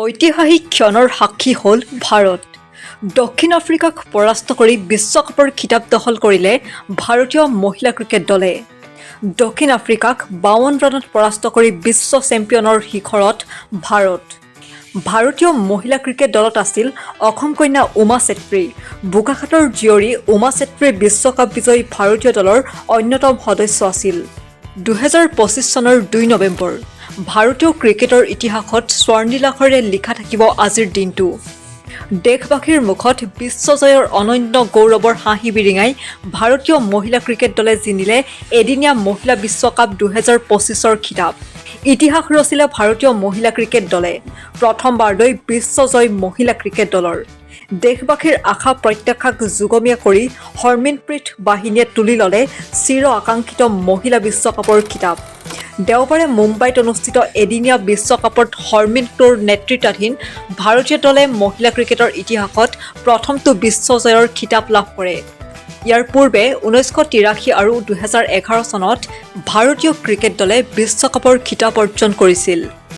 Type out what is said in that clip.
ঐতিহাসিক ক্ষণৰ সাক্ষী হ'ল ভাৰত। দক্ষিণ আফ্ৰিকাক পৰাস্ত কৰি বিশ্বকাপৰ খিতাপ দখল কৰিলে ভাৰতীয় মহিলা ক্ৰিকেট দলে। দক্ষিণ আফ্ৰিকাক 52 ৰানত পৰাস্ত কৰি বিশ্ব চেম্পিয়নৰ শিখৰত ভাৰত। ভাৰতীয় মহিলা ক্ৰিকেট দলত আছিল অসম কন্যা উমা চেত্ৰী। বোকাখাতৰ জীয়ৰী উমা চেত্ৰী বিশ্বকাপ বিজয়ী ভাৰতীয় দলৰ অন্যতম সদস্য আছিল। 2025 চনৰ 2 নৱেম্বৰ ভাৰতীয় ক্ৰিকেটৰ ইতিহাসত স্বৰ্ণিলাখৰে লিখা থাকিব আজিৰ দিনটো। দেশবাসীৰ মুখত বিশ্বজয়ৰ অনন্য গৌৰৱৰ হাঁহি বিৰিঙাই ভাৰতীয় মহিলা ক্ৰিকেট দলে জিনিলে এদিনীয়া মহিলা বিশ্বকাপ 2025ৰ খিতাপ। ইতিহাস ৰচিলে ভাৰতীয় মহিলা ক্ৰিকেট দলে। প্ৰথমবাৰলৈ বিশ্বজয় মহিলা ক্ৰিকেট দলৰ। দেশবাসীৰ আশা প্ৰত্যাশাক যুগমীয়া কৰি হৰমিনপ্ৰীত বাহিনীয়ে তুলি ল'লে চিৰ আকাংক্ষিত মহিলা বিশ্বকাপৰ খিতাপ। দেওবাৰে মুম্বাইত অনুষ্ঠিত এদিনীয়া বিশ্বকাপত হৰমিনপ্ৰীতৰ নেতৃত্বাধীন ভাৰতীয় দলে মহিলা ক্ৰিকেটৰ ইতিহাসত প্ৰথমটো বিশ্বজয়ৰ খিতাপ লাভ কৰে। ইয়াৰ পূৰ্বে 1983 আৰু 2011 চনত ভাৰতীয় ক্ৰিকেট দলে বিশ্বকাপৰ খিতাপ অৰ্জন কৰিছিল।